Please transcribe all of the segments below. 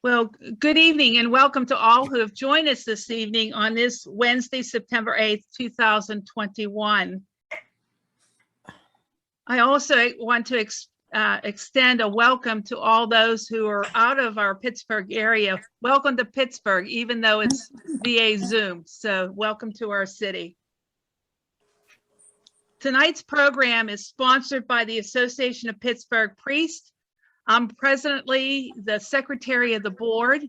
Well, good evening and welcome to all who have joined us this evening on this Wednesday, September 8th, 2021. I also want to extend a welcome to all those who are out of our Pittsburgh area. Welcome to Pittsburgh, even though it's via Zoom. So welcome to our city. Tonight's program is sponsored by the Association of Pittsburgh Priests. I'm presently the secretary of the board.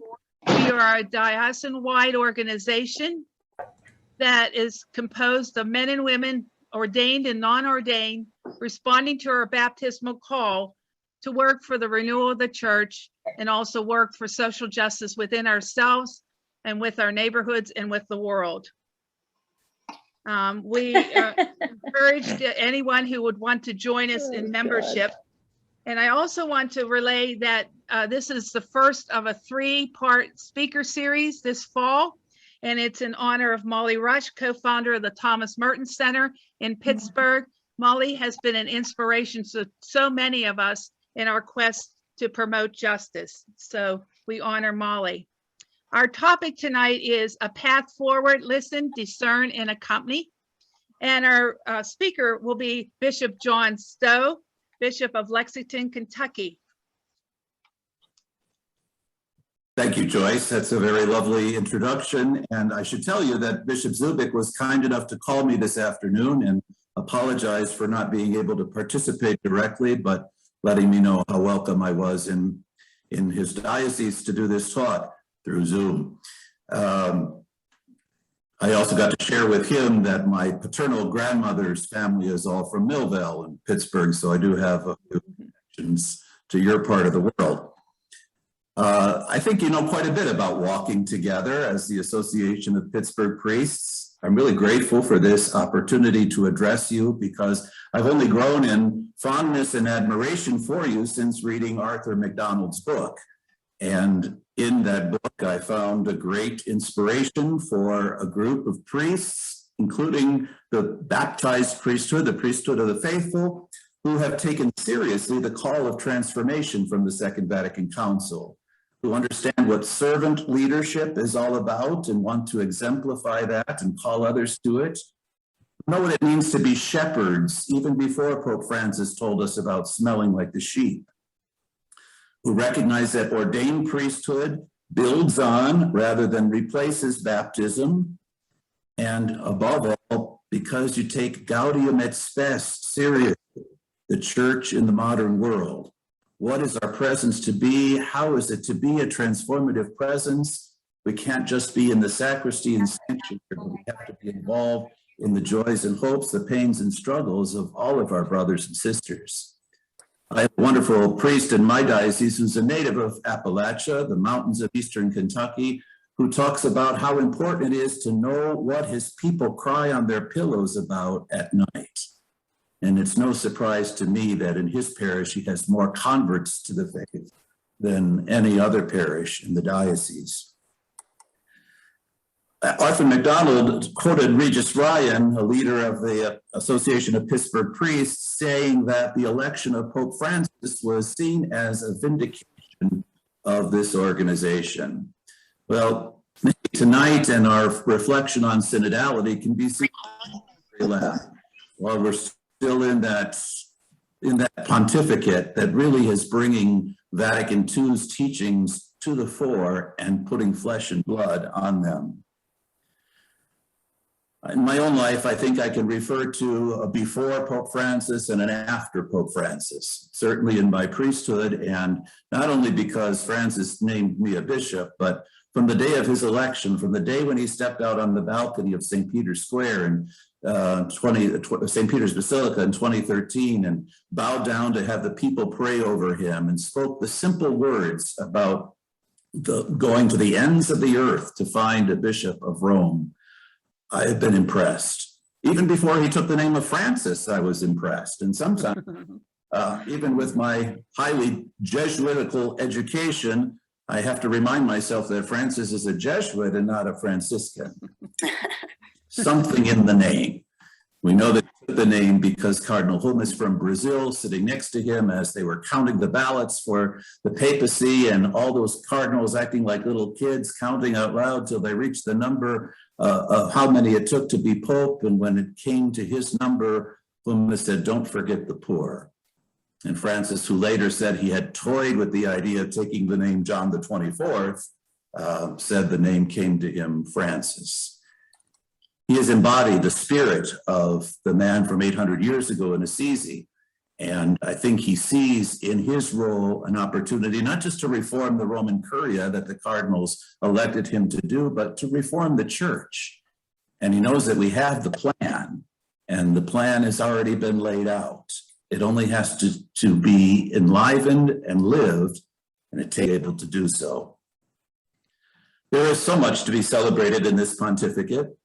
We are a diocesan-wide organization that is composed of men and women, ordained and non-ordained, responding to our baptismal call to work for the renewal of the church and also work for social justice within ourselves and with our neighborhoods and with the world. We encourage anyone who would want to join us in membership. And I also want to relay that this is the first of a 3-part speaker series this fall, and it's in honor of Molly Rush, co-founder of the Thomas Merton Center in Pittsburgh. Molly has been an inspiration to so many of us in our quest to promote justice. So we honor Molly. Our topic tonight is a path forward, listen, discern, and accompany. And our speaker will be Bishop John Stowe, Bishop of Lexington, Kentucky. Thank you, Joyce. That's a very lovely introduction. And I should tell you that Bishop Zubik was kind enough to call me this afternoon and apologize for not being able to participate directly, but letting me know how welcome I was in his diocese to do this talk through Zoom. I also got to share with him that my paternal grandmother's family is all from Millvale in Pittsburgh, so I do have a few connections to your part of the world. I think you know quite a bit about walking together as the Association of Pittsburgh Priests. I'm really grateful for this opportunity to address you because I've only grown in fondness and admiration for you since reading Arthur MacDonald's book. And in that book, I found a great inspiration for a group of priests, including the baptized priesthood, the priesthood of the faithful, who have taken seriously the call of transformation from the Second Vatican Council, who understand what servant leadership is all about and want to exemplify that and call others to it, know what it means to be shepherds, even before Pope Francis told us about smelling like the sheep, who recognize that ordained priesthood builds on rather than replaces baptism, and above all, because you take Gaudium et Spes seriously, the church in the modern world. What is our presence to be? How is it to be a transformative presence? We can't just be in the sacristy and sanctuary, but we have to be involved in the joys and hopes, the pains and struggles of all of our brothers and sisters. I have a wonderful priest in my diocese who's a native of Appalachia, the mountains of eastern Kentucky, who talks about how important it is to know what his people cry on their pillows about at night. And it's no surprise to me that in his parish, he has more converts to the faith than any other parish in the diocese. Arthur MacDonald quoted Regis Ryan, a leader of the Association of Pittsburgh Priests, saying that the election of Pope Francis was seen as a vindication of this organization. Well, maybe tonight and our reflection on synodality can be seen while we're still in that pontificate that really is bringing Vatican II's teachings to the fore and putting flesh and blood on them. In my own life, I think I can refer to a before Pope Francis and an after Pope Francis, certainly in my priesthood, and not only because Francis named me a bishop, but from the day of his election, from the day when he stepped out on the balcony of St. Peter's Square in St. Peter's Basilica in 2013 and bowed down to have the people pray over him and spoke the simple words about going to the ends of the earth to find a bishop of Rome. I have been impressed. Even before he took the name of Francis, I was impressed. And sometimes, even with my highly Jesuitical education, I have to remind myself that Francis is a Jesuit and not a Franciscan. Something in the name. We know that he took the name because Cardinal Hummes from Brazil, sitting next to him as they were counting the ballots for the papacy, and all those cardinals acting like little kids, counting out loud till they reached the number of how many it took to be pope. And when it came to his number, Hummes said, "Don't forget the poor." And Francis, who later said he had toyed with the idea of taking the name John the 24th, said the name came to him Francis. He has embodied the spirit of the man from 800 years ago in Assisi. And I think he sees in his role an opportunity not just to reform the Roman Curia that the cardinals elected him to do, but to reform the church. And he knows that we have the plan, and the plan has already been laid out. It only has to be enlivened and lived, and it takes able to do so. There is so much to be celebrated in this pontificate.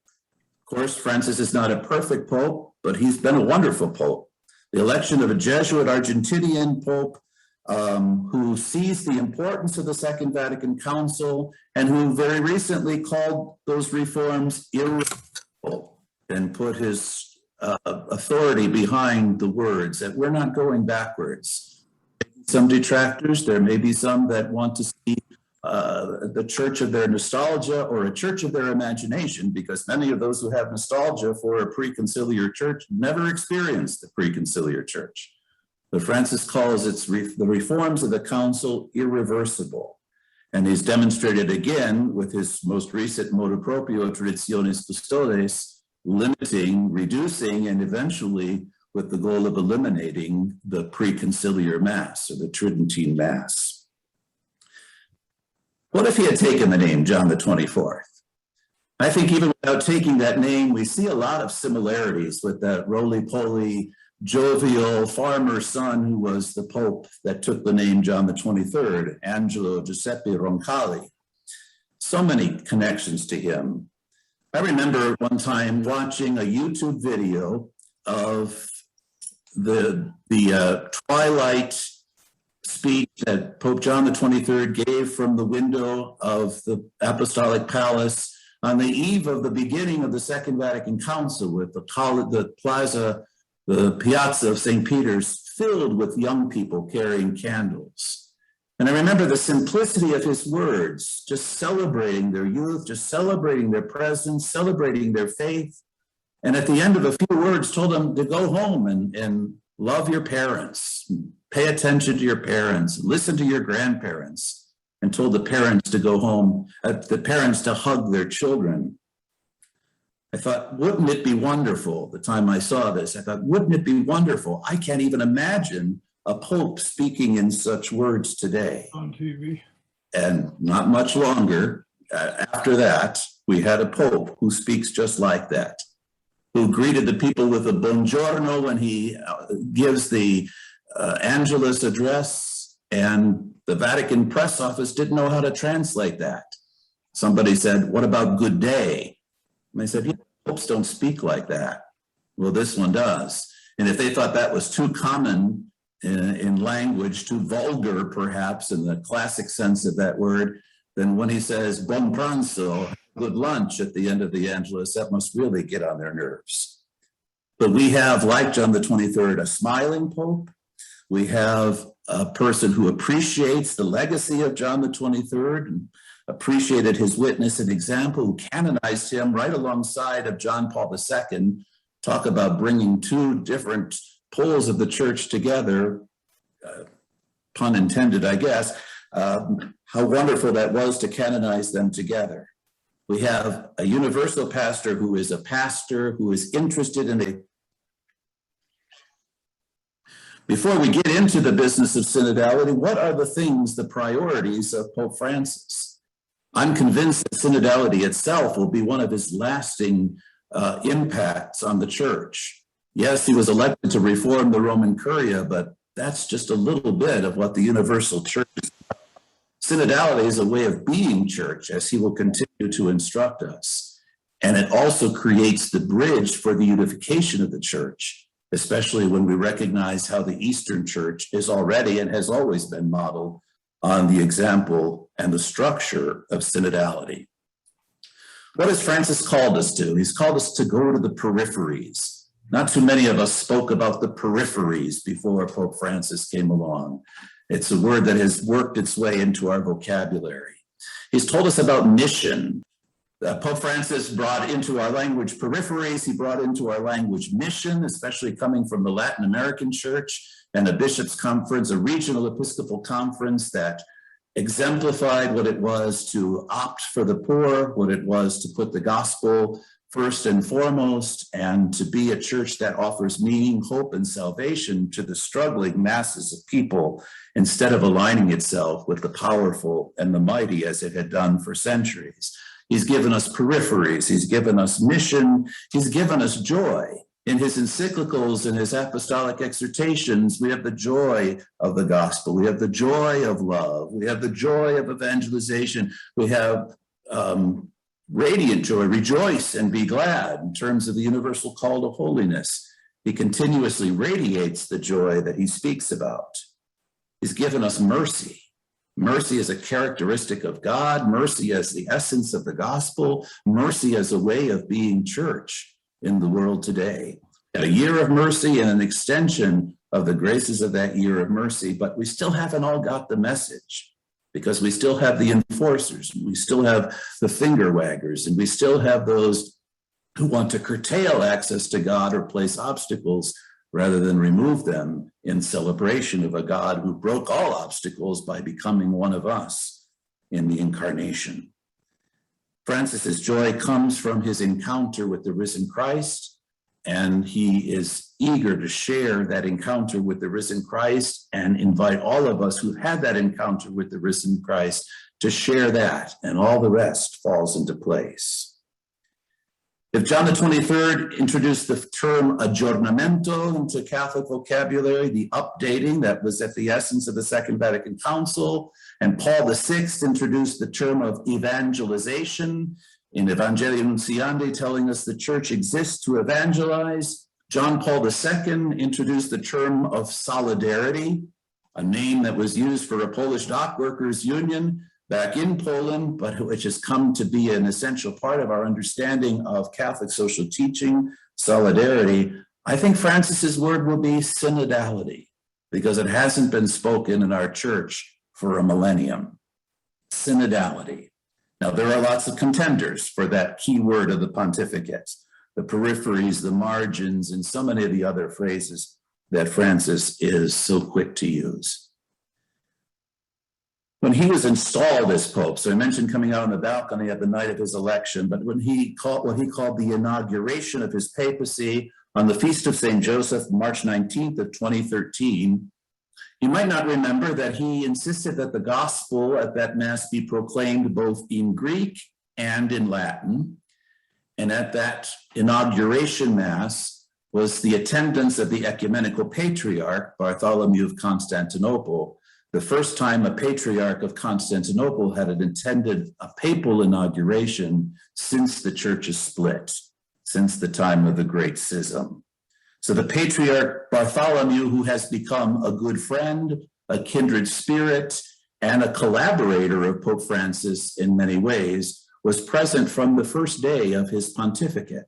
Of course, Francis is not a perfect pope, but he's been a wonderful pope. The election of a Jesuit Argentinian pope who sees the importance of the Second Vatican Council and who very recently called those reforms irreversible and put his authority behind the words that we're not going backwards. Some detractors, there may be some that want to see the church of their nostalgia or a church of their imagination, because many of those who have nostalgia for a preconciliar church never experienced the preconciliar church. But Francis calls the reforms of the council irreversible. And he's demonstrated again with his most recent motu proprio, Traditionis Custodes, limiting, reducing, and eventually with the goal of eliminating the preconciliar Mass or the Tridentine Mass. What if he had taken the name John the 24th? I think even without taking that name, we see a lot of similarities with that roly-poly, jovial farmer son who was the Pope that took the name John the 23rd, Angelo Giuseppe Roncalli. So many connections to him. I remember one time watching a YouTube video of the twilight speech that Pope John the 23rd gave from the window of the Apostolic Palace on the eve of the beginning of the Second Vatican Council, with the piazza of St. Peter's filled with young people carrying candles. And I remember the simplicity of his words, just celebrating their youth, just celebrating their presence, celebrating their faith. And at the end of a few words, told them to go home and love your parents, pay attention to your parents, listen to your grandparents, and told the parents to go home, the parents to hug their children. I thought, wouldn't it be wonderful? The time I saw this, I thought, wouldn't it be wonderful? I can't even imagine a pope speaking in such words today. On TV. And not much longer after that, we had a pope who speaks just like that, who greeted the people with a buongiorno when he gives the Angelus address, and the Vatican press office didn't know how to translate that. Somebody said, "What about good day?" And they said, "Yeah, popes don't speak like that." Well, this one does. And if they thought that was too common in language, too vulgar perhaps in the classic sense of that word, then when he says "buon pranzo," good lunch at the end of the Angelus, that must really get on their nerves. But we have, like John the 23rd, a smiling pope. We have a person who appreciates the legacy of John the 23rd and appreciated his witness and example, who canonized him right alongside of John Paul II. Talk about bringing two different poles of the church together, pun intended, I guess. How wonderful that was to canonize them together. We have a universal pastor who is a pastor who is interested in a... Before we get into the business of synodality, what are the things, the priorities of Pope Francis? I'm convinced that synodality itself will be one of his lasting impacts on the church. Yes, he was elected to reform the Roman Curia, but that's just a little bit of what the universal church is. Synodality is a way of being church, as he will continue to instruct us. And it also creates the bridge for the unification of the church, especially when we recognize how the Eastern Church is already and has always been modeled on the example and the structure of synodality. What has Francis called us to? He's called us to go to the peripheries. Not too many of us spoke about the peripheries before Pope Francis came along. It's a word that has worked its way into our vocabulary. He's told us about mission. Pope Francis brought into our language peripheries. He brought into our language mission, especially coming from the Latin American Church and a bishops' conference, a regional Episcopal conference that exemplified what it was to opt for the poor, what it was to put the gospel first and foremost, and to be a church that offers meaning, hope, and salvation to the struggling masses of people instead of aligning itself with the powerful and the mighty as it had done for centuries. He's given us peripheries, he's given us mission, he's given us joy. In his encyclicals and his apostolic exhortations, we have the joy of the gospel, we have the joy of love, we have the joy of evangelization, we have radiant joy, rejoice and be glad in terms of the universal call to holiness. He continuously radiates the joy that he speaks about. He's given us mercy. Mercy is a characteristic of God, mercy as the essence of the gospel, mercy as a way of being church in the world today. A year of mercy and an extension of the graces of that year of mercy, but we still haven't all got the message because we still have the enforcers, we still have the finger waggers, and we still have those who want to curtail access to God or place obstacles rather than remove them in celebration of a God who broke all obstacles by becoming one of us in the incarnation. Francis's joy comes from his encounter with the risen Christ, and he is eager to share that encounter with the risen Christ and invite all of us who've had that encounter with the risen Christ to share that, and all the rest falls into place. If John the 23rd introduced the term aggiornamento into Catholic vocabulary, the updating that was at the essence of the Second Vatican Council, and Paul VI introduced the term of evangelization in Evangelii Nuntiandi, telling us the church exists to evangelize, John Paul II introduced the term of solidarity, a name that was used for a Polish dock workers union back in Poland, but which has come to be an essential part of our understanding of Catholic social teaching, solidarity. I think Francis's word will be synodality, because it hasn't been spoken in our church for a millennium. Synodality. Now, there are lots of contenders for that key word of the pontificate, the peripheries, the margins, and so many of the other phrases that Francis is so quick to use. When he was installed as Pope, so I mentioned coming out on the balcony at the night of his election, but when he called what he called the inauguration of his papacy on the Feast of St. Joseph, March 19th of 2013, you might not remember that he insisted that the gospel at that Mass be proclaimed both in Greek and in Latin. And at that inauguration Mass was the attendance of the ecumenical Patriarch, Bartholomew of Constantinople, the first time a Patriarch of Constantinople had attended a papal inauguration since the church's split, since the time of the Great Schism. So the Patriarch Bartholomew, who has become a good friend, a kindred spirit, and a collaborator of Pope Francis in many ways, was present from the first day of his pontificate.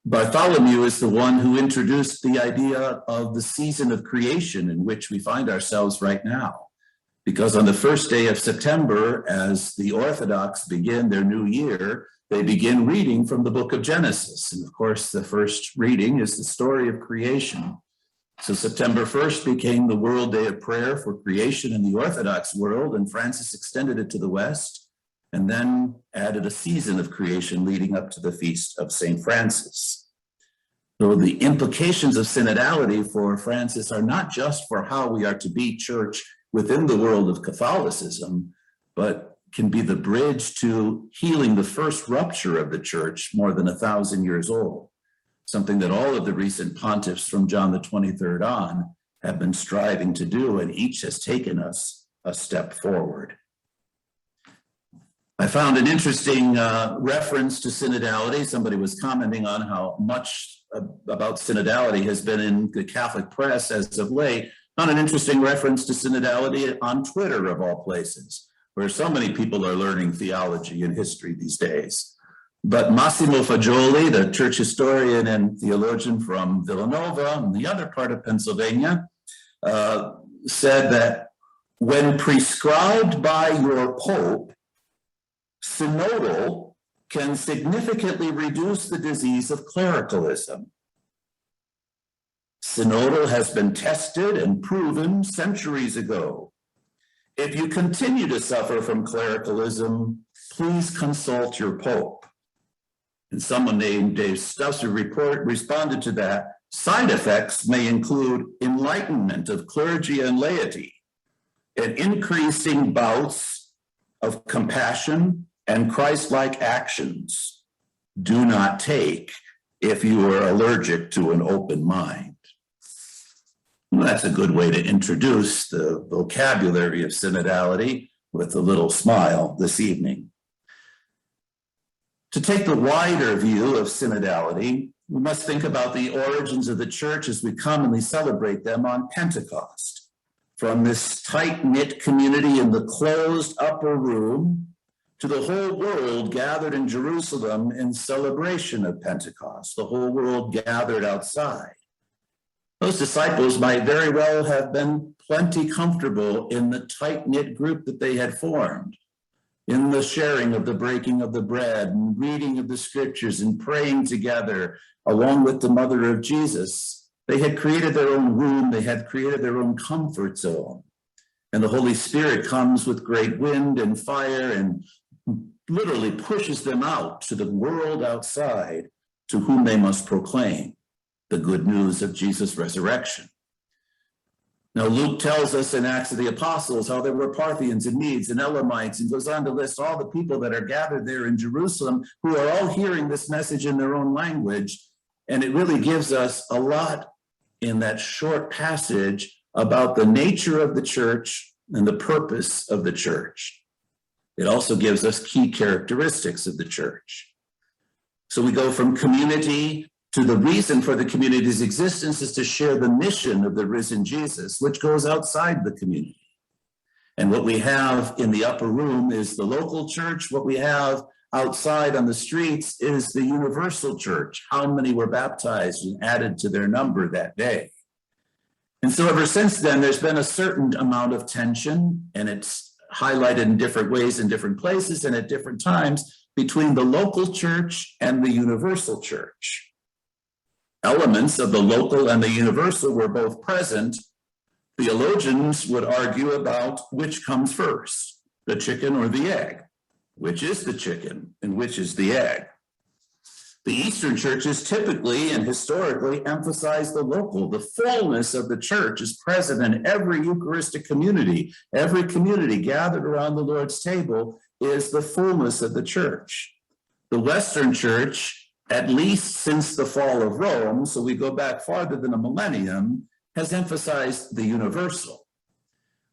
Bartholomew is the one who introduced the idea of the season of creation in which we find ourselves right now. Because on the first day of September, as the Orthodox begin their new year, they begin reading from the book of Genesis. And of course, the first reading is the story of creation. So September 1st became the World Day of Prayer for creation in the Orthodox world, and Francis extended it to the West, and then added a season of creation leading up to the Feast of St. Francis. So the implications of synodality for Francis are not just for how we are to be church within the world of Catholicism, but can be the bridge to healing the first rupture of the church more than 1,000 years old, something that all of the recent pontiffs from John the 23rd on have been striving to do, and each has taken us a step forward. I found an interesting reference to synodality. Somebody was commenting on how much about synodality has been in the Catholic press as of late. Found an interesting reference to synodality on Twitter, of all places, where so many people are learning theology and history these days. But Massimo Fagioli, the church historian and theologian from Villanova, in the other part of Pennsylvania, said that when prescribed by your pope, synodal can significantly reduce the disease of clericalism. Synodal has been tested and proven centuries ago. If you continue to suffer from clericalism, please consult your pope. And someone named Dave Stusser responded to that. Side effects may include enlightenment of clergy and laity, and increasing bouts of compassion and Christ-like actions. Do not take if you are allergic to an open mind. Well, that's a good way to introduce the vocabulary of synodality with a little smile this evening. To take the wider view of synodality, we must think about the origins of the church as we commonly celebrate them on Pentecost. From this tight-knit community in the closed upper room to the whole world gathered in Jerusalem in celebration of Pentecost, the whole world gathered outside. Those disciples might very well have been plenty comfortable in the tight-knit group that they had formed, in the sharing of the breaking of the bread and reading of the scriptures and praying together along with the mother of Jesus. They had created their own room, they had created their own comfort zone. And the Holy Spirit comes with great wind and fire and literally pushes them out to the world outside, to whom they must proclaim the good news of Jesus' resurrection. Now, Luke tells us in Acts of the Apostles how there were Parthians and Medes and Elamites, and goes on to list all the people that are gathered there in Jerusalem who are all hearing this message in their own language. And it really gives us a lot in that short passage about the nature of the church and the purpose of the church. It also gives us key characteristics of the church. So we go from community to the reason for the community's existence is to share the mission of the risen Jesus, which goes outside the community. And what we have in the upper room is the local church. What we have outside on the streets is the universal church. How many were baptized and added to their number that day? And so ever since then, there's been a certain amount of tension, and it's highlighted in different ways in different places and at different times between the local church and the universal church. Elements of the local and the universal were both present. Theologians would argue about which comes first, the chicken or the egg. Which is the chicken and which is the egg? The Eastern churches typically and historically emphasize the local. The fullness of the church is present in every Eucharistic community. Every community gathered around the Lord's table is the fullness of the church. The Western church, at least since the fall of Rome, so we go back farther than a millennium, has emphasized the universal.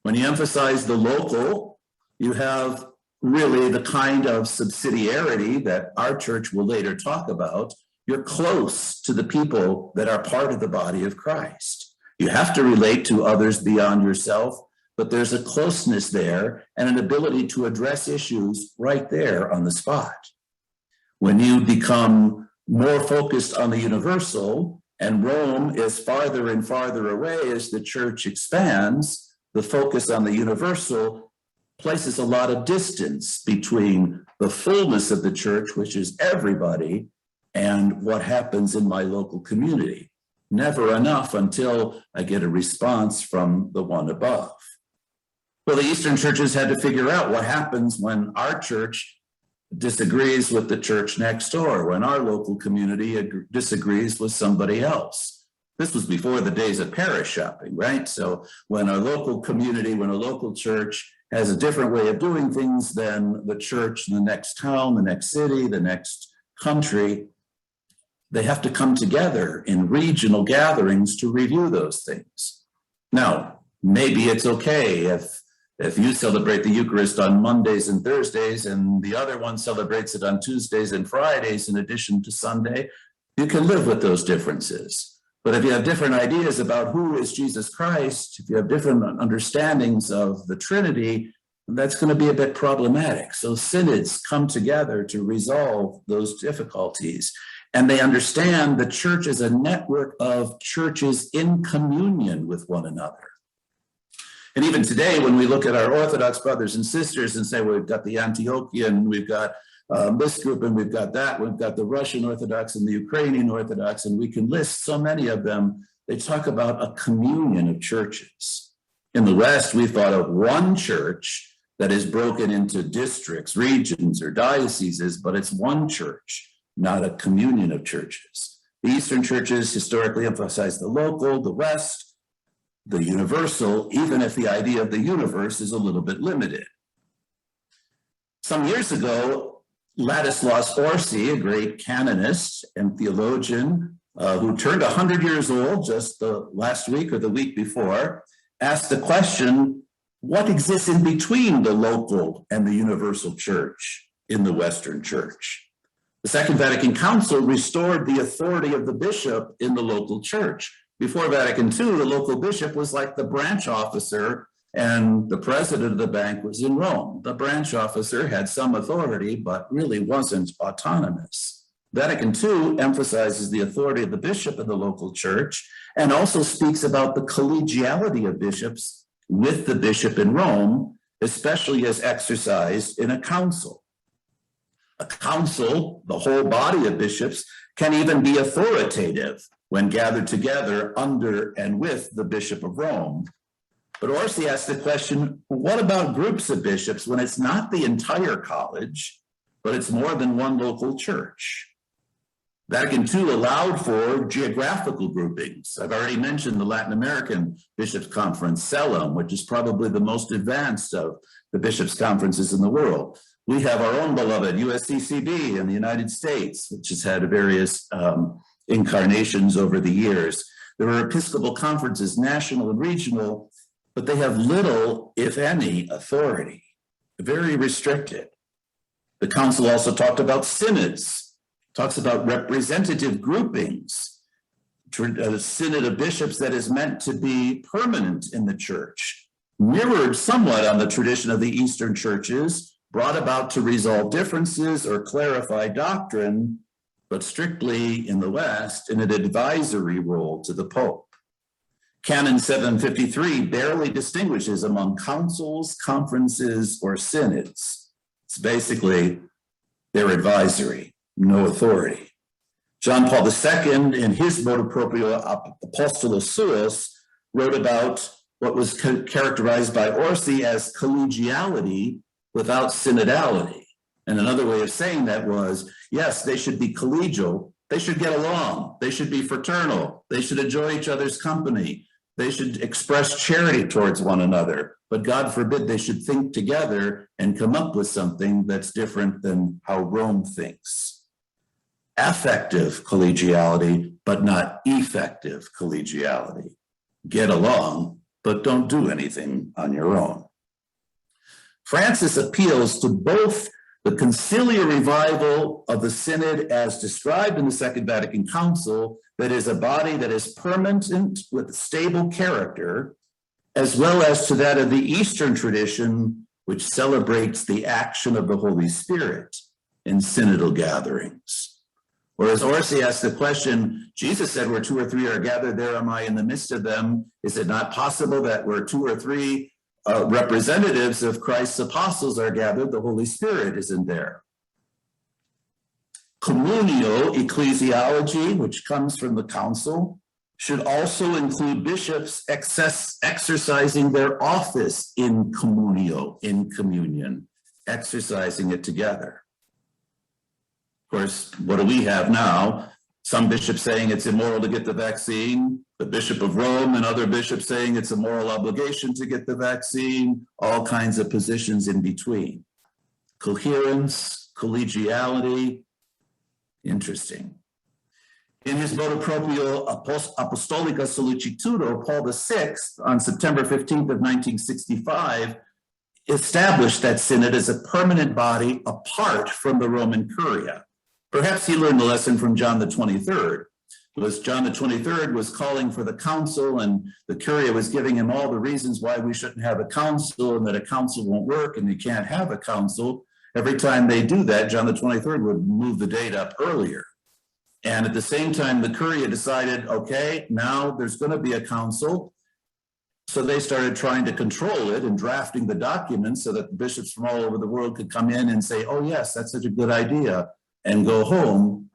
When you emphasize the local, you have really the kind of subsidiarity that our church will later talk about. You're close to the people that are part of the body of Christ. You have to relate to others beyond yourself, but there's a closeness there and an ability to address issues right there on the spot. When you become more focused on the universal, and Rome is farther and farther away as the church expands, the focus on the universal places a lot of distance between the fullness of the church, which is everybody, and what happens in my local community. Never enough until I get a response from the one above. Well, the Eastern churches had to figure out what happens when our church disagrees with the church next door, when our local community disagrees with somebody else. This was before the days of parish shopping, right? So when a local community, when a local church has a different way of doing things than the church in the next town, the next city, the next country, they have to come together in regional gatherings to review those things. Now, maybe it's okay if you celebrate the Eucharist on Mondays and Thursdays and the other one celebrates it on Tuesdays and Fridays in addition to Sunday. You can live with those differences. But if you have different ideas about who is Jesus Christ, if you have different understandings of the Trinity, that's going to be a bit problematic. So synods come together to resolve those difficulties. And they understand the church is a network of churches in communion with one another. And even today, when we look at our Orthodox brothers and sisters and say, well, we've got the Antiochian, we've got this group, and we've got that, we've got the Russian Orthodox and the Ukrainian Orthodox, and we can list so many of them. They talk about a communion of churches. In the West, we thought of one church that is broken into districts, regions, or dioceses, but it's one church, not a communion of churches. The Eastern churches historically emphasize the local, the West, the universal, even if the idea of the universe is a little bit limited. Some years ago, Ladislaus Orsi, a great canonist and theologian who turned 100 years old just the last week or the week before, asked the question, what exists in between the local and the universal church in the Western church? The Second Vatican Council restored the authority of the bishop in the local church. Before Vatican II, the local bishop was like the branch officer, and the president of the bank was in Rome. The branch officer had some authority, but really wasn't autonomous. Vatican II emphasizes the authority of the bishop in the local church and also speaks about the collegiality of bishops with the bishop in Rome, especially as exercised in a council. A council, the whole body of bishops, can even be authoritative when gathered together under and with the Bishop of Rome. But Orsi asked the question, what about groups of bishops when it's not the entire college, but it's more than one local church? Vatican II allowed for geographical groupings. I've already mentioned the Latin American Bishops' Conference, CELUM, which is probably the most advanced of the bishops' conferences in the world. We have our own beloved USCCB in the United States, which has had various incarnations over the years. There are Episcopal conferences, national and regional, but they have little, if any, authority, very restricted. The council also talked about synods, talks about representative groupings, a synod of bishops that is meant to be permanent in the church, mirrored somewhat on the tradition of the Eastern churches, brought about to resolve differences or clarify doctrine, but strictly in the West in an advisory role to the Pope. Canon 753 barely distinguishes among councils, conferences, or synods. It's basically they're advisory, no authority. John Paul II, in his Motu Proprio Apostolos Suos, wrote about what was characterized by Orsi as collegiality without synodality. And another way of saying that was, yes, they should be collegial, they should get along, they should be fraternal, they should enjoy each other's company, they should express charity towards one another, but God forbid they should think together and come up with something that's different than how Rome thinks. Affective collegiality, but not effective collegiality. Get along, but don't do anything on your own. Francis appeals to both the conciliar revival of the synod as described in the Second Vatican Council, that is a body that is permanent with stable character, as well as to that of the Eastern tradition, which celebrates the action of the Holy Spirit in synodal gatherings. Whereas Orsi asked the question, Jesus said, where two or three are gathered, there am I in the midst of them. Is it not possible that where two or three representatives of Christ's apostles are gathered, the Holy Spirit isn't there? Communio ecclesiology, which comes from the council, should also include bishops exercising their office in communio, in communion, exercising it together. Of course, what do we have now? Some bishops saying it's immoral to get the vaccine, the Bishop of Rome and other bishops saying it's a moral obligation to get the vaccine, all kinds of positions in between. Coherence, collegiality, interesting. In his Motu Proprio Apostolica Sollicitudo, Paul VI, on September 15th of 1965, established that synod as a permanent body apart from the Roman Curia. Perhaps he learned the lesson from John the 23rd. was John the 23rd was calling for the council, and the curia was giving him all the reasons why we shouldn't have a council and that a council won't work and you can't have a council. Every time they do that, John the 23rd would move the date up earlier. And at the same time, the curia decided, okay, now there's going to be a council. So they started trying to control it and drafting the documents so that the bishops from all over the world could come in and say, oh yes, that's such a good idea, and go home.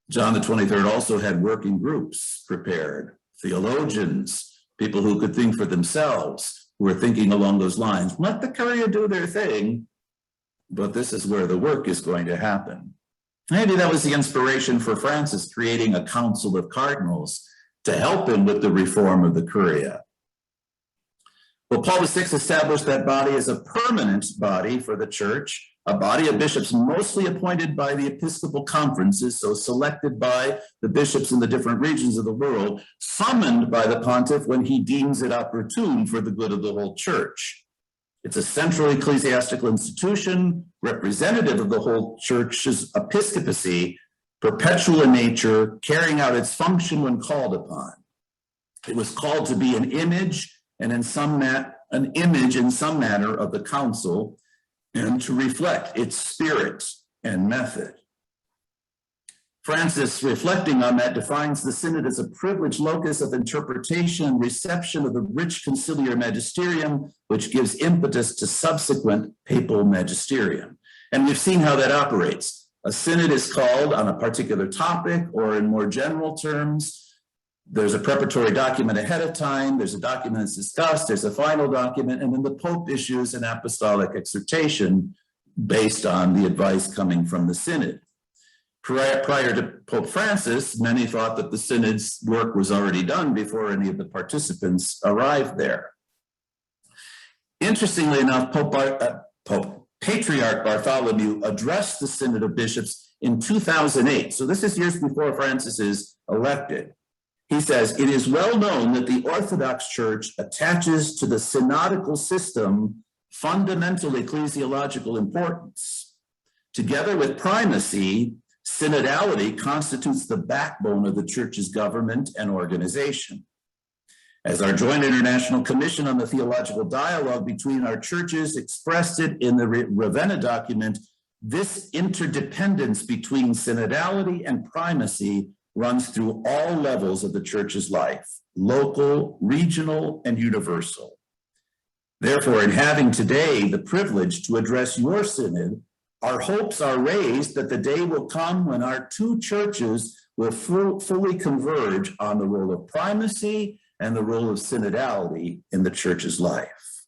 John the 23rd also had working groups prepared, theologians, people who could think for themselves, who were thinking along those lines. Let the curia do their thing, but this is where the work is going to happen. Maybe that was the inspiration for Francis creating a council of cardinals to help him with the reform of the curia. Well, Paul VI established that body as a permanent body for the church, a body of bishops mostly appointed by the episcopal conferences, so selected by the bishops in the different regions of the world, summoned by the pontiff when he deems it opportune for the good of the whole church. It's a central ecclesiastical institution, representative of the whole church's episcopacy, perpetual in nature, carrying out its function when called upon. It was called to be an image and in some manner of the council, and to reflect its spirit and method. Francis, reflecting on that, defines the synod as a privileged locus of interpretation and reception of the rich conciliar magisterium, which gives impetus to subsequent papal magisterium. And we've seen how that operates. A synod is called on a particular topic, or in more general terms, there's a preparatory document ahead of time, there's a document that's discussed, there's a final document, and then the Pope issues an apostolic exhortation based on the advice coming from the synod. Prior to Pope Francis, many thought that the synod's work was already done before any of the participants arrived there. Interestingly enough, Patriarch Bartholomew addressed the Synod of Bishops in 2008. So this is years before Francis is elected. He says, it is well known that the Orthodox Church attaches to the synodical system fundamental ecclesiological importance. Together with primacy, synodality constitutes the backbone of the Church's government and organization. As our Joint International Commission on the Theological Dialogue between our churches expressed it in the Ravenna document, this interdependence between synodality and primacy runs through all levels of the Church's life, local, regional, and universal. Therefore, in having today the privilege to address your synod, our hopes are raised that the day will come when our two churches will fully converge on the role of primacy and the role of synodality in the Church's life.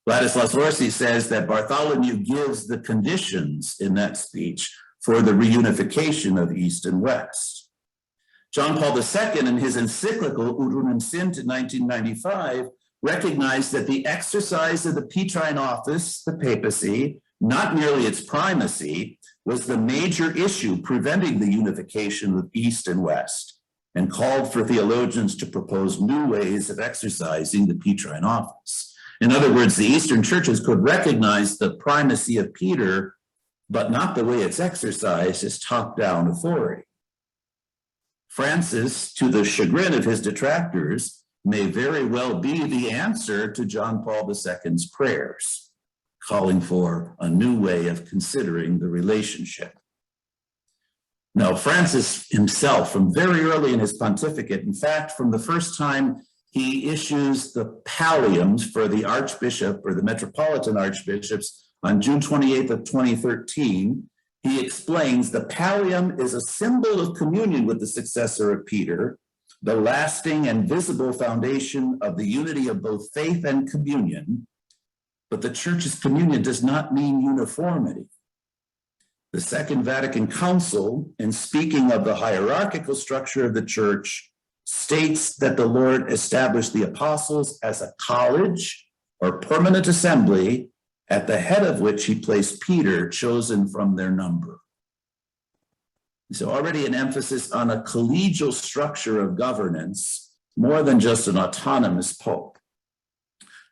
Ladislas Rossi says that Bartholomew gives the conditions in that speech for the reunification of East and West. John Paul II, in his encyclical Udunum Sint in 1995, recognized that the exercise of the Petrine office, the papacy, not merely its primacy, was the major issue preventing the unification of East and West, and called for theologians to propose new ways of exercising the Petrine office. In other words, the Eastern churches could recognize the primacy of Peter, but not the way it's exercised as top-down authority. Francis, to the chagrin of his detractors, may very well be the answer to John Paul II's prayers, calling for a new way of considering the relationship. Now, Francis himself, from very early in his pontificate, in fact, from the first time he issues the palliums for the archbishop or the metropolitan archbishops on June 28th of 2013, he explains the pallium is a symbol of communion with the successor of Peter, the lasting and visible foundation of the unity of both faith and communion. But the Church's communion does not mean uniformity. The Second Vatican Council, in speaking of the hierarchical structure of the Church, states that the Lord established the apostles as a college or permanent assembly, at the head of which he placed Peter, chosen from their number. So already an emphasis on a collegial structure of governance, more than just an autonomous pope.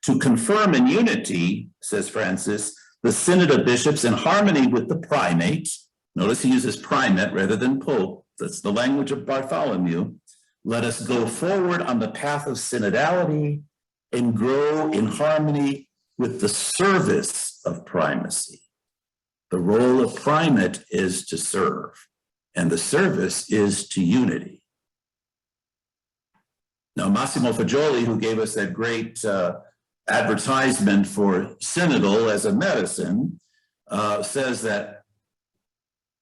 To confirm in unity, says Francis, the Synod of Bishops in harmony with the primate, notice he uses primate rather than pope, that's the language of Bartholomew, let us go forward on the path of synodality and grow in harmony with the service of primacy. The role of primate is to serve, and the service is to unity. Now, Massimo Fagioli, who gave us that great advertisement for Synodal as a medicine, says that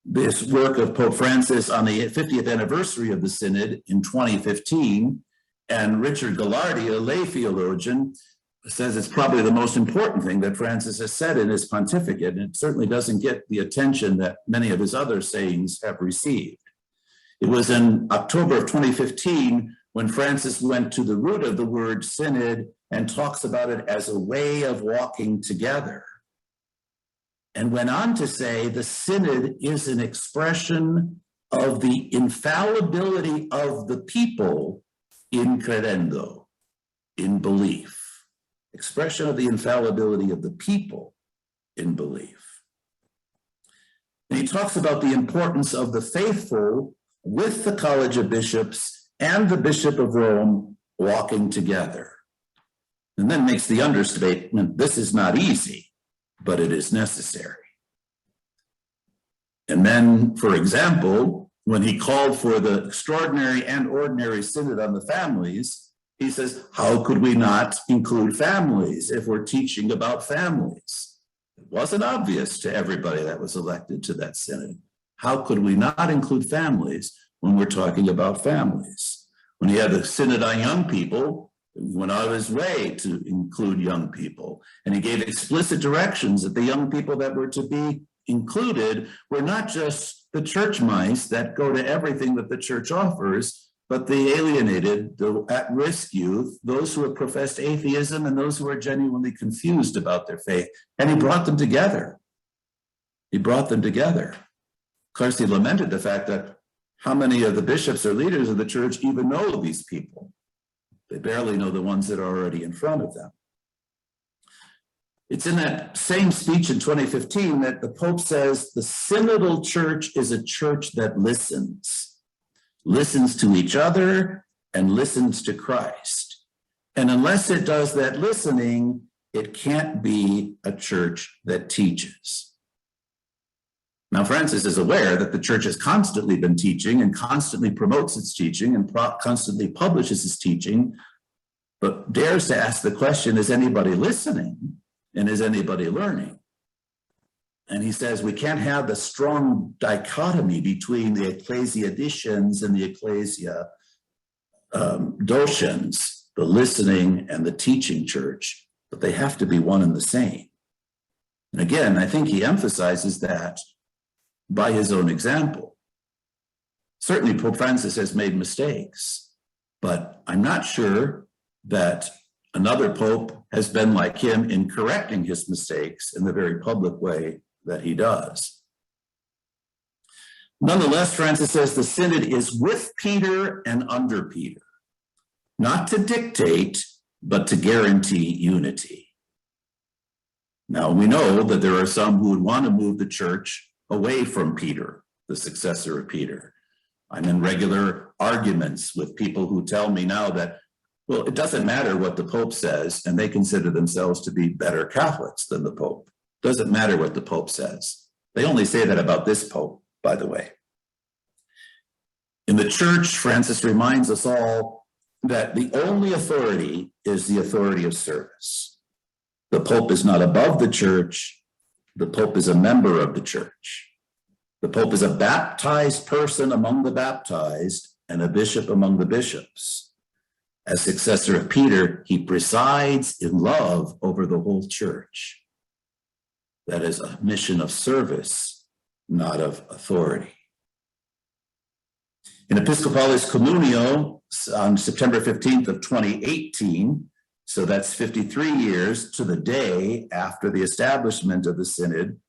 this work of Pope Francis on the 50th anniversary of the Synod in 2015, and Richard Gallardi, a lay theologian, says it's probably the most important thing that Francis has said in his pontificate, and it certainly doesn't get the attention that many of his other sayings have received. It was in October of 2015 when Francis went to the root of the word synod and talks about it as a way of walking together, and went on to say the synod is an expression of the infallibility of the people in credendo, in belief. Expression of the infallibility of the people in belief. And he talks about the importance of the faithful with the College of Bishops and the Bishop of Rome walking together. And then makes the understatement, this is not easy, but it is necessary. And then, for example, when he called for the extraordinary and ordinary synod on the families, he says, how could we not include families if we're teaching about families? It wasn't obvious to everybody that was elected to that synod. How could we not include families when we're talking about families? When he had the synod on young people, he went out of his way to include young people. And he gave explicit directions that the young people that were to be included were not just the church mice that go to everything that the church offers, but the alienated, the at-risk youth, those who have professed atheism and those who are genuinely confused about their faith. And he brought them together. He brought them together. Of course, he lamented the fact that how many of the bishops or leaders of the church even know these people? They barely know the ones that are already in front of them. It's in that same speech in 2015 that the Pope says the synodal church is a church that listens to each other and listens to Christ. And unless it does that listening, it can't be a church that teaches. Now, Francis is aware that the church has constantly been teaching and constantly promotes its teaching and constantly publishes its teaching, but dares to ask the question, is anybody listening and is anybody learning? And he says we can't have the strong dichotomy between the ecclesia dicians and the ecclesia docens, the listening and the teaching church, but they have to be one and the same. And again, I think he emphasizes that by his own example. Certainly, Pope Francis has made mistakes, but I'm not sure that another pope has been like him in correcting his mistakes in the very public way that he does. Nonetheless, Francis says the synod is with Peter and under Peter, not to dictate, but to guarantee unity. Now, we know that there are some who would want to move the church away from Peter, the successor of Peter. I'm in regular arguments with people who tell me now that, well, it doesn't matter what the Pope says, and they consider themselves to be better Catholics than the Pope. Doesn't matter what the Pope says. They only say that about this Pope, by the way. In the church, Francis reminds us all that the only authority is the authority of service. The Pope is not above the church. The Pope is a member of the church. The Pope is a baptized person among the baptized and a bishop among the bishops. As successor of Peter, he presides in love over the whole church. That is a mission of service, not of authority. In Episcopalis Communio on September 15th of 2018, so that's 53 years to the day after the establishment of the Synod,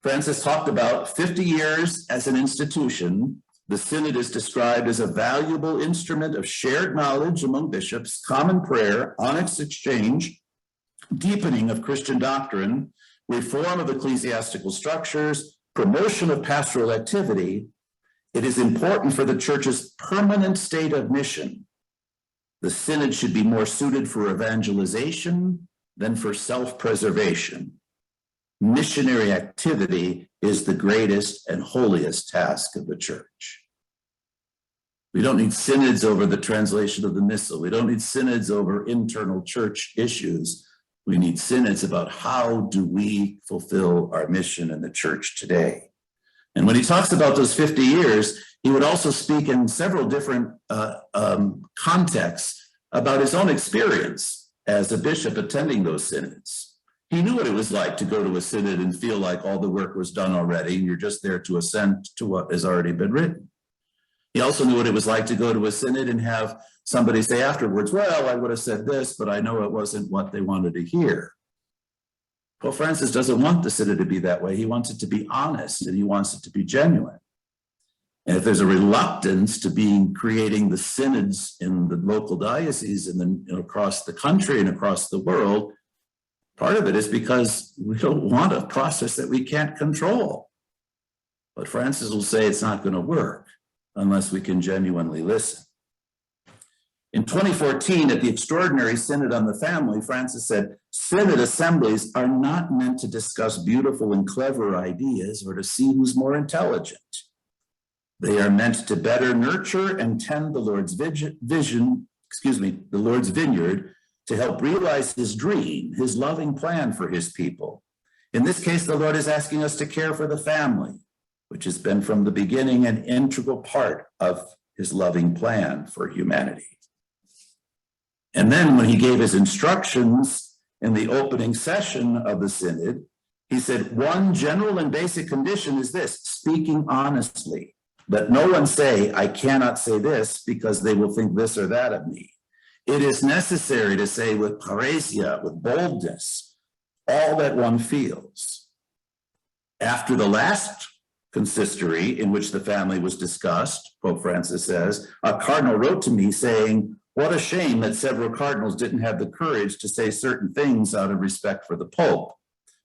Francis talked about 50 years as an institution. The Synod is described as a valuable instrument of shared knowledge among bishops, common prayer, honest exchange, deepening of Christian doctrine, reform of ecclesiastical structures, promotion of pastoral activity, It is important for the church's permanent state of mission. The synod should be more suited for evangelization than for self-preservation. Missionary activity is the greatest and holiest task of the church. We don't need synods over the translation of the missal. We don't need synods over internal church issues. We need synods about how do we fulfill our mission in the church today. And when he talks about those 50 years, he would also speak in several different contexts about his own experience as a bishop attending those synods. He knew what it was like to go to a synod and feel like all the work was done already, and you're just there to assent to what has already been written. He also knew what it was like to go to a synod and have somebody say afterwards, well, I would have said this, but I know it wasn't what they wanted to hear. Pope Francis doesn't want the synod to be that way. He wants it to be honest, and he wants it to be genuine. And if there's a reluctance to creating the synods in the local diocese and then across the country and across the world, part of it is because we don't want a process that we can't control. But Francis will say it's not going to work unless we can genuinely listen. In 2014, at the Extraordinary Synod on the Family, Francis said, synod assemblies are not meant to discuss beautiful and clever ideas or to see who's more intelligent. They are meant to better nurture and tend the Lord's the Lord's vineyard, to help realize his dream, his loving plan for his people. In this case, the Lord is asking us to care for the family, which has been from the beginning an integral part of his loving plan for humanity. And then when he gave his instructions in the opening session of the synod, he said, one general and basic condition is this: speaking honestly. Let no one say, I cannot say this because they will think this or that of me. It is necessary to say with parrhesia, with boldness, all that one feels. After the last consistory in which the family was discussed, Pope Francis says, a cardinal wrote to me saying, what a shame that several cardinals didn't have the courage to say certain things out of respect for the Pope,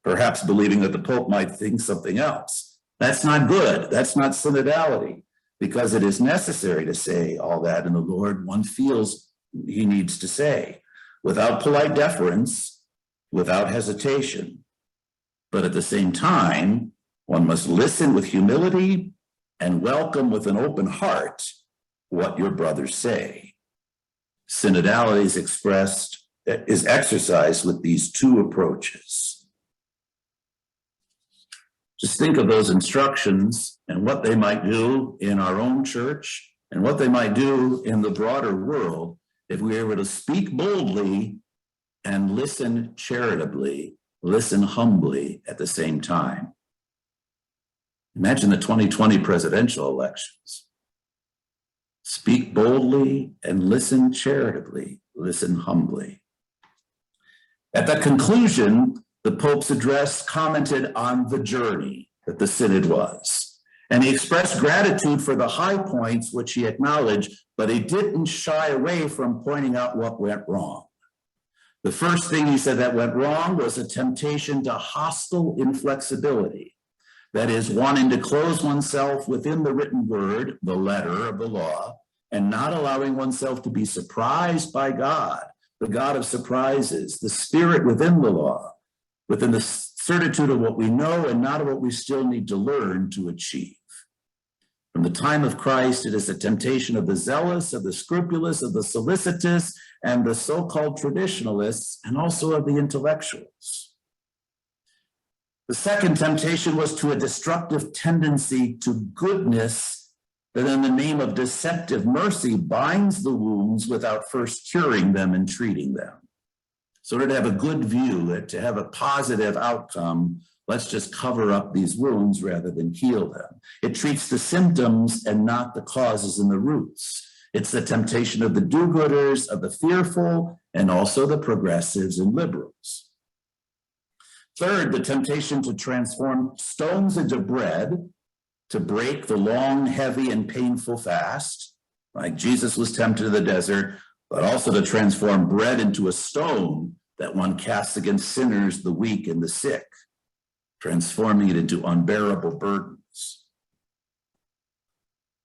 perhaps believing that the Pope might think something else. That's not good. That's not synodality, because it is necessary to say all that in the Lord one feels he needs to say, without polite deference, without hesitation. But at the same time, one must listen with humility and welcome with an open heart what your brothers say. Synodality is exercised with these two approaches. Just think of those instructions and what they might do in our own church and what they might do in the broader world if we were to speak boldly and listen charitably, listen humbly at the same time. Imagine the 2020 presidential elections. Speak boldly and listen charitably, listen humbly. At the conclusion, the Pope's address commented on the journey that the synod was, and he expressed gratitude for the high points which he acknowledged, but he didn't shy away from pointing out what went wrong. The first thing he said that went wrong was a temptation to hostile inflexibility. That is, wanting to close oneself within the written word, the letter of the law, and not allowing oneself to be surprised by God, the God of surprises, the spirit within the law, within the certitude of what we know and not of what we still need to learn to achieve. From the time of Christ, it is a temptation of the zealous, of the scrupulous, of the solicitous, and the so-called traditionalists, and also of the intellectuals. The second temptation was to a destructive tendency to goodness that in the name of deceptive mercy binds the wounds without first curing them and treating them. So in order to have a good view, to have a positive outcome, let's just cover up these wounds rather than heal them. It treats the symptoms and not the causes and the roots. It's the temptation of the do-gooders, of the fearful, and also the progressives and liberals. Third, the temptation to transform stones into bread, to break the long, heavy, and painful fast, like Jesus was tempted in the desert, but also to transform bread into a stone that one casts against sinners, the weak, and the sick, transforming it into unbearable burdens.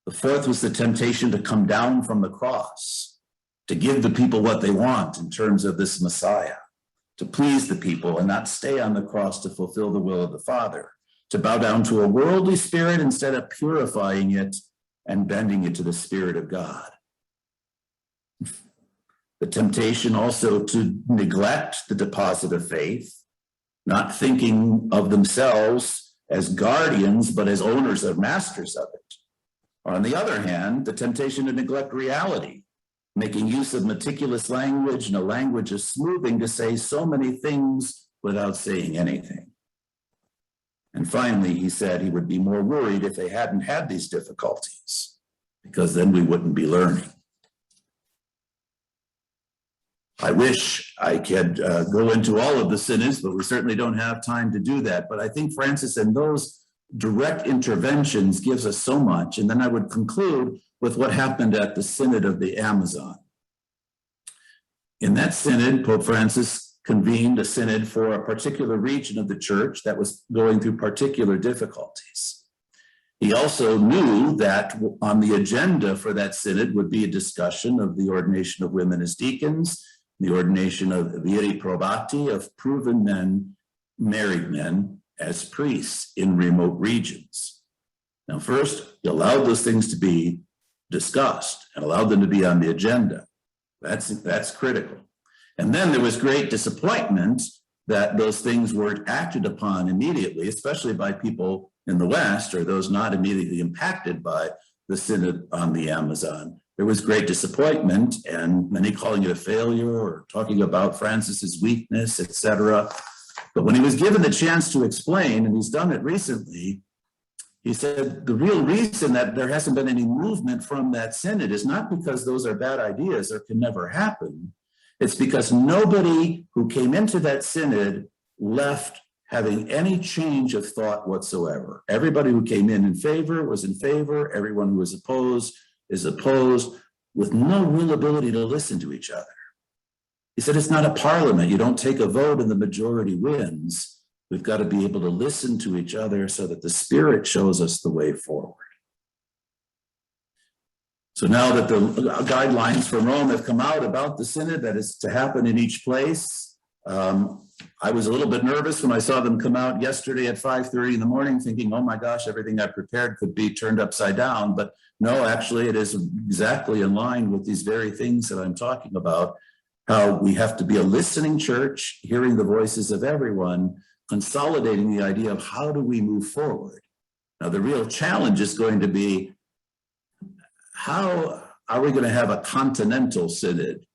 The fourth was the temptation to come down from the cross, to give the people what they want in terms of this Messiah, to please the people and not stay on the cross to fulfill the will of the Father, to bow down to a worldly spirit instead of purifying it and bending it to the Spirit of God. The temptation also to neglect the deposit of faith, not thinking of themselves as guardians, but as owners or masters of it. On the other hand, the temptation to neglect reality, making use of meticulous language and a language of smoothing to say so many things without saying anything. And finally, he said he would be more worried if they hadn't had these difficulties, because then we wouldn't be learning. I wish I could go into all of the synods, but we certainly don't have time to do that. But I think Francis and those direct interventions gives us so much. And then I would conclude with what happened at the Synod of the Amazon. In that synod, Pope Francis convened a synod for a particular region of the church that was going through particular difficulties. He also knew that on the agenda for that synod would be a discussion of the ordination of women as deacons, the ordination of viri probati, of proven men, married men, as priests in remote regions. Now, first, he allowed those things to be discussed and allowed them to be on the agenda. That's critical. And then there was great disappointment that those things weren't acted upon immediately, especially by people in the West or those not immediately impacted by the Synod on the Amazon. There was great disappointment, and many calling it a failure or talking about Francis's weakness, etc. But when he was given the chance to explain, and he's done it recently, he said the real reason that there hasn't been any movement from that synod is not because those are bad ideas or can never happen. It's because nobody who came into that synod left having any change of thought whatsoever. Everybody who came in favor was in favor. Everyone who was opposed is opposed, with no real ability to listen to each other. He said, it's not a parliament. You don't take a vote and the majority wins. We've got to be able to listen to each other so that the Spirit shows us the way forward. So now that the guidelines from Rome have come out about the synod that is to happen in each place, I was a little bit nervous when I saw them come out yesterday at 5:30 in the morning thinking, oh my gosh, everything I prepared could be turned upside down. But no, actually it is exactly in line with these very things that I'm talking about, how we have to be a listening church, hearing the voices of everyone, consolidating the idea of how do we move forward. Now, the real challenge is going to be, how are we going to have a continental synod?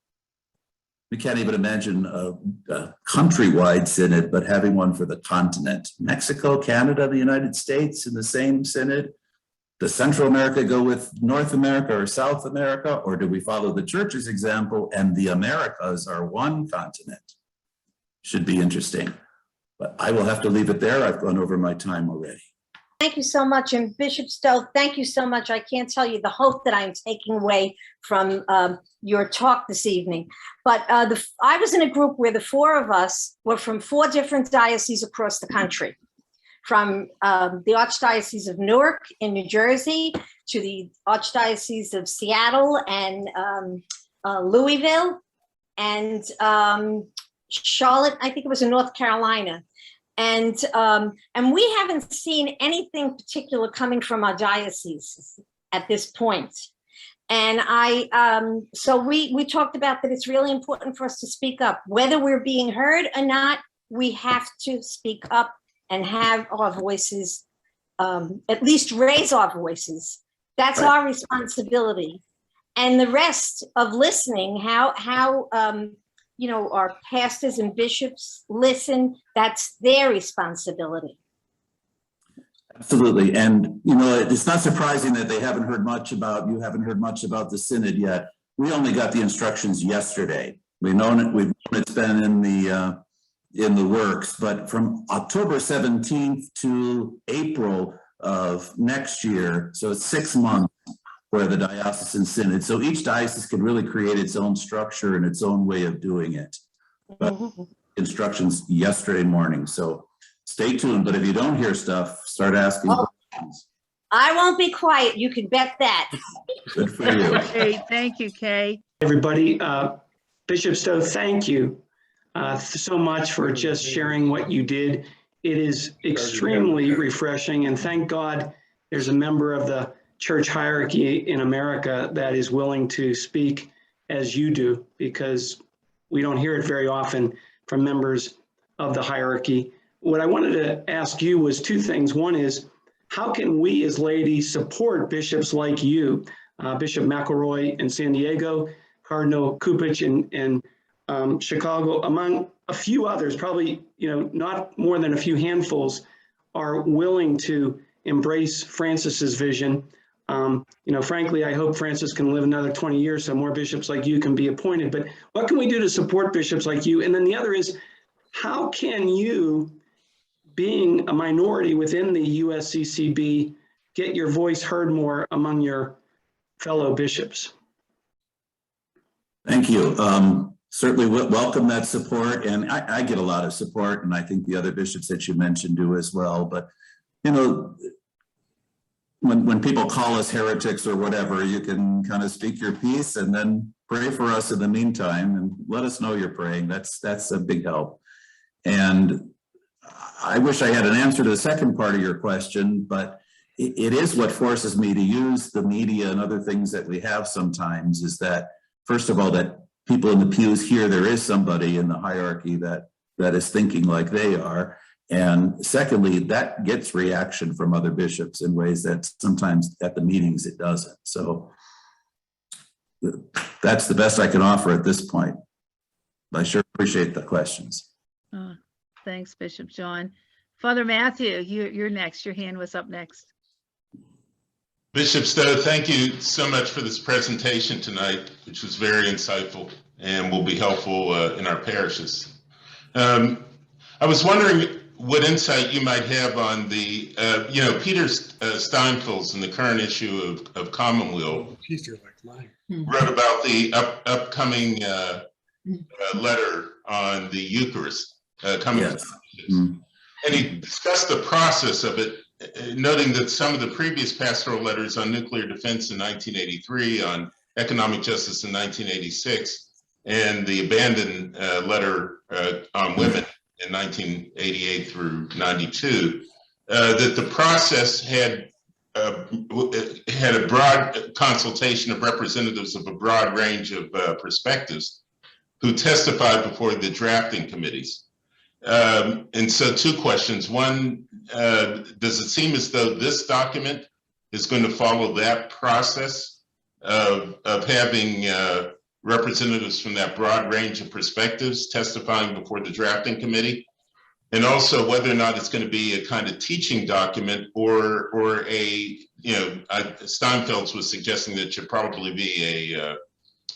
We can't even imagine a countrywide synod, but having one for the continent. Mexico, Canada, the United States in the same synod. Does Central America go with North America or South America, or do we follow the church's example and the Americas are one continent? Should be interesting. But I will have to leave it there. I've gone over my time already. Thank you so much. And Bishop Stowe, thank you so much. I can't tell you the hope that I'm taking away from your talk this evening. But I was in a group where the four of us were from 4 different dioceses across the country, from the Archdiocese of Newark in New Jersey to the Archdiocese of Seattle and Louisville and Charlotte, I think it was in North Carolina. And we haven't seen anything particular coming from our diocese at this point. And so we talked about that it's really important for us to speak up. Whether we're being heard or not, we have to speak up and have our voices, at least raise our voices. That's our responsibility. And the rest of listening, how our pastors and bishops listen, that's their responsibility. Absolutely. And, it's not surprising that you haven't heard much about the synod yet. We only got the instructions yesterday. We've known it's been in the works, but from October 17th to April of next year, so it's 6 months for the diocesan synod. So each diocese can really create its own structure and its own way of doing it. But instructions yesterday morning. So stay tuned. But if you don't hear stuff, start asking questions. I won't be quiet. You can bet that. Good for you. Great, thank you, Kay. Everybody, Bishop Stowe, thank you so much for just sharing what you did. It is extremely refreshing, and thank God there's a member of the church hierarchy in America that is willing to speak as you do, because we don't hear it very often from members of the hierarchy. What I wanted to ask you was two things. One is, how can we as laity support bishops like you, Bishop McElroy in San Diego, Cardinal Kupich in Chicago, among a few others, probably not more than a few handfuls, are willing to embrace Francis's vision. Frankly, I hope Francis can live another 20 years so more bishops like you can be appointed. But what can we do to support bishops like you? And then the other is, how can you, being a minority within the USCCB, get your voice heard more among your fellow bishops? Thank you. Certainly welcome that support, and I get a lot of support, and I think the other bishops that you mentioned do as well. But when people call us heretics or whatever, you can kind of speak your piece and then pray for us in the meantime, and let us know you're praying. That's a big help. And I wish I had an answer to the second part of your question, but it is what forces me to use the media and other things that we have sometimes, is that, first of all, that people in the pews hear there is somebody in the hierarchy that is thinking like they are. And secondly, that gets reaction from other bishops in ways that sometimes at the meetings it doesn't. So that's the best I can offer at this point. I sure appreciate the questions. Thanks, Bishop John. Father Matthew, you're next. Your hand was up next. Bishop Stowe, thank you so much for this presentation tonight, which was very insightful and will be helpful in our parishes. I was wondering what insight you might have on the, Peter Steinfels in the current issue of Commonweal wrote about the upcoming letter on the Eucharist coming Yes. from and he discussed the process of it, noting that some of the previous pastoral letters on nuclear defense in 1983, on economic justice in 1986, and the abandoned letter on women in 1988 through 92, that the process had a broad consultation of representatives of a broad range of perspectives who testified before the drafting committees. And so two questions. One, does it seem as though this document is going to follow that process of having representatives from that broad range of perspectives testifying before the drafting committee? And also whether or not it's going to be a kind of teaching document or Steinfels was suggesting that it should probably be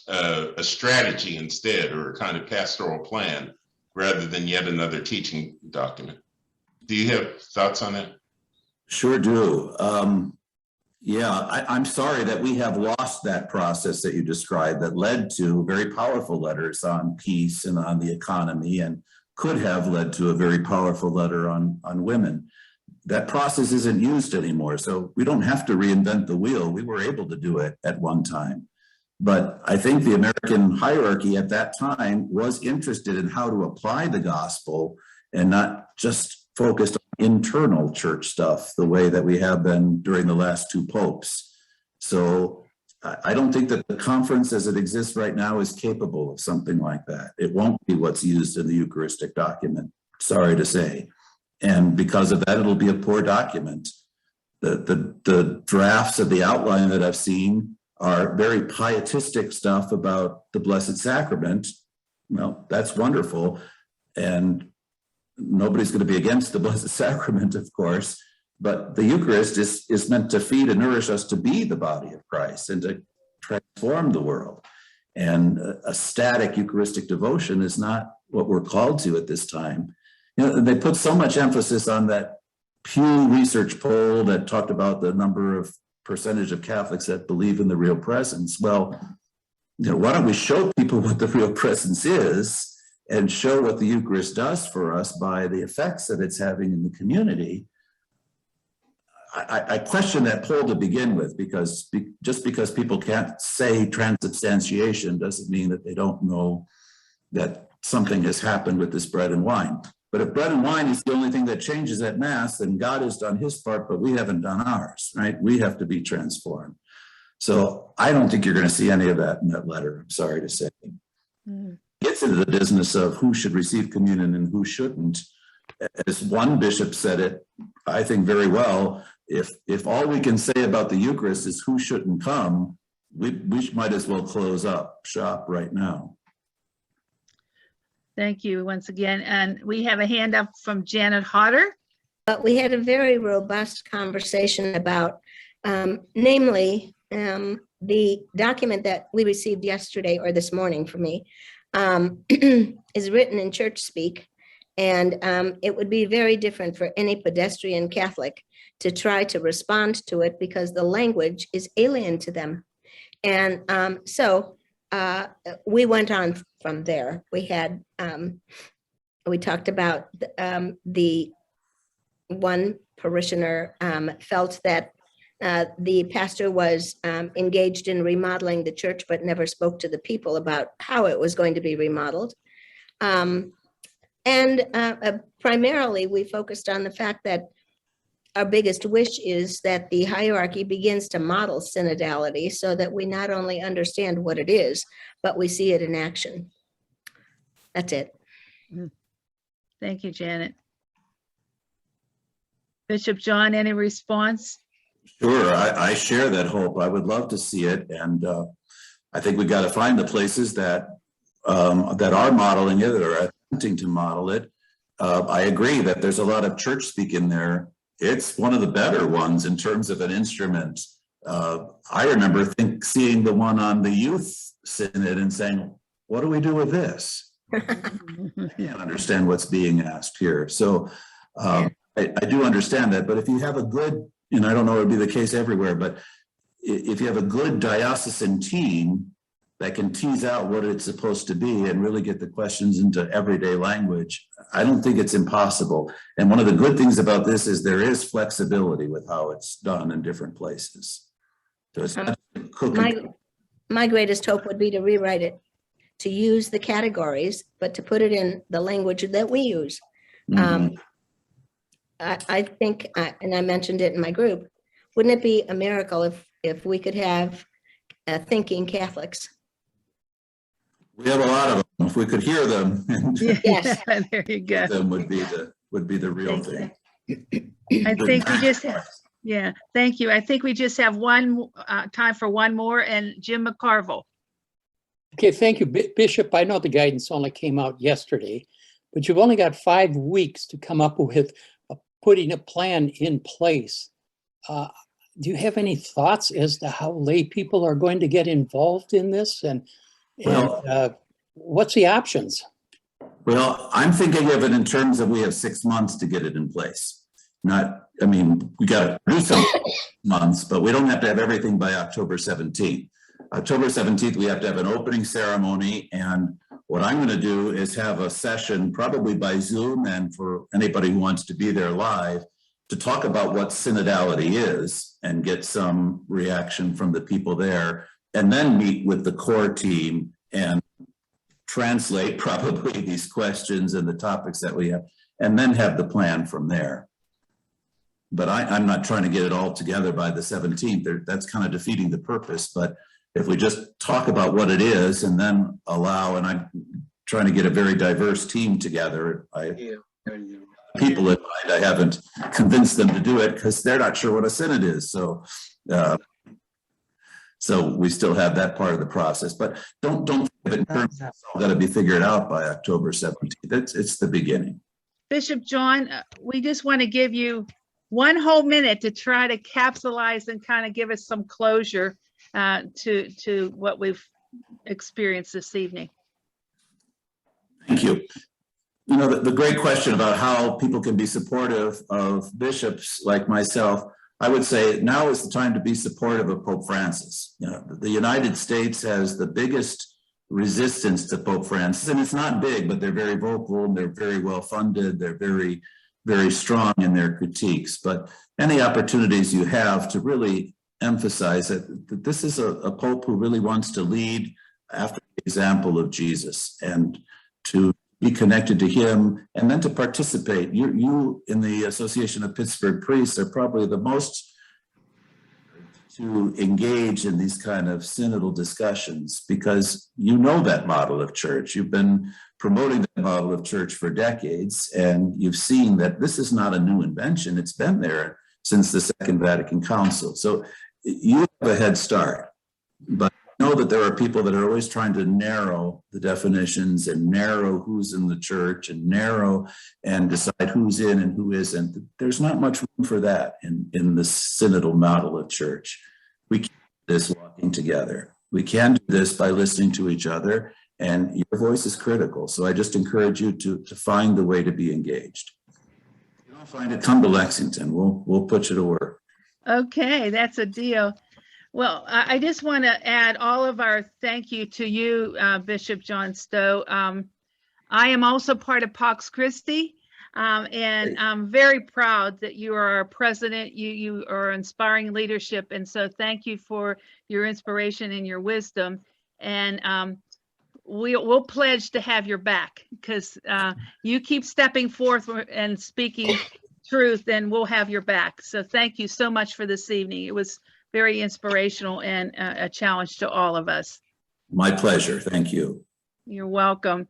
a strategy instead, or a kind of pastoral plan, rather than yet another teaching document. Do you have thoughts on that? Sure do. I'm sorry that we have lost that process that you described that led to very powerful letters on peace and on the economy, and could have led to a very powerful letter on women. That process isn't used anymore, so we don't have to reinvent the wheel. We were able to do it at one time. But I think the American hierarchy at that time was interested in how to apply the gospel and not just focused on internal church stuff the way that we have been during the last two popes. So I don't think that the conference as it exists right now is capable of something like that. It won't be what's used in the Eucharistic document, sorry to say. And because of that, it'll be a poor document. The drafts of the outline that I've seen are very pietistic stuff about the Blessed Sacrament. Well, that's wonderful. And nobody's going to be against the Blessed Sacrament, of course, but the Eucharist is meant to feed and nourish us to be the body of Christ and to transform the world. And a static Eucharistic devotion is not what we're called to at this time. They put so much emphasis on that Pew Research poll that talked about the percentage of Catholics that believe in the real presence. Well, why don't we show people what the real presence is and show what the Eucharist does for us by the effects that it's having in the community? I question that poll to begin with, because just because people can't say transubstantiation doesn't mean that they don't know that something has happened with this bread and wine. But if bread and wine is the only thing that changes at Mass, then God has done his part, but we haven't done ours, right? We have to be transformed. So I don't think you're going to see any of that in that letter, I'm sorry to say. Gets into the business of who should receive communion and who shouldn't. As one bishop said it, I think very well, if all we can say about the Eucharist is who shouldn't come, we might as well close up shop right now. Thank you once again. And we have a hand up from Janet Hodder. But we had a very robust conversation about, namely, the document that we received yesterday or this morning for me is written in church speak. And it would be very different for any pedestrian Catholic to try to respond to it because the language is alien to them. And so we went on from there. We had, we talked about the one parishioner felt that the pastor was engaged in remodeling the church, but never spoke to the people about how it was going to be remodeled. And primarily, we focused on the fact that our biggest wish is that the hierarchy begins to model synodality so that we not only understand what it is, but we see it in action. That's it. Thank you, Janet. Bishop John, any response? Sure, I share that hope. I would love to see it. And I think we got to find the places that are modeling it or are attempting to model it. I agree that there's a lot of church speak in there. It's one of the better ones in terms of an instrument. I remember seeing the one on the youth synod and saying, what do we do with this? I can't understand what's being asked here. So I do understand that, but if you have a good, and I don't know it would be the case everywhere, but if you have a good diocesan team that can tease out what it's supposed to be and really get the questions into everyday language, I don't think it's impossible. And one of the good things about this is there is flexibility with how it's done in different places. So it's not cooking. My greatest hope would be to rewrite it, to use the categories, but to put it in the language that we use. I think, and I mentioned it in my group, wouldn't it be a miracle if we could have thinking Catholics? We have a lot of them. If we could hear them, Yes. There you go. them would be the real thing. I think we just have, yeah, thank you. I think we just have time for one more, and Jim McCarville. Okay, thank you, Bishop. I know the guidance only came out yesterday, but you've only got 5 weeks to come up with putting a plan in place. Do you have any thoughts as to how lay people are going to get involved in this? And what's the options? Well, I'm thinking of it in terms of we have 6 months to get it in place. We got to do some months, but we don't have to have everything by October 17th. October 17th, we have to have an opening ceremony. And what I'm going to do is have a session, probably by Zoom, and for anybody who wants to be there live, to talk about what synodality is and get some reaction from the people there, and then meet with the core team and translate probably these questions and the topics that we have, and then have the plan from there. But I'm not trying to get it all together by the 17th. That's kind of defeating the purpose. But if we just talk about what it is and then allow, and I'm trying to get a very diverse team together. People in mind, I haven't convinced them to do it because they're not sure what a synod is. So we still have that part of the process, but don't think of it in terms of it's all got to be figured out by October 17th. It's the beginning. Bishop John, we just want to give you 1 whole minute to try to capsulize and kind of give us some closure to what we've experienced this evening. Thank you. You know, the great question about how people can be supportive of bishops like myself, I would say now is the time to be supportive of Pope Francis. You know, the United States has the biggest resistance to Pope Francis, and it's not big, but they're very vocal and they're very well funded. They're very very strong in their critiques, but any opportunities you have to really emphasize that this is a Pope who really wants to lead after the example of Jesus and to be connected to him and then to participate. You in the Association of Pittsburgh Priests are probably the most to engage in these kind of synodal discussions because you know that model of church. You've been promoting that model of church for decades, and you've seen that this is not a new invention. It's been there since the Second Vatican Council. So you have a head start, but know that there are people that are always trying to narrow the definitions and narrow who's in the church and narrow and decide who's in and who isn't. There's not much room for that in the synodal model of church. We can do this walking together. We can do this by listening to each other, and your voice is critical. So I just encourage you to find the way to be engaged. If you don't find it, come to Lexington. We'll put you to work. Okay, that's a deal. Well, I just want to add all of our thank you to you, Bishop John Stowe. I am also part of Pax Christi, and I'm very proud that you are our president. You are inspiring leadership, and so thank you for your inspiration and your wisdom. And we'll pledge to have your back because you keep stepping forth and speaking truth, and we'll have your back. So thank you so much for this evening. It was very inspirational and a challenge to all of us. My pleasure. Thank you. You're welcome.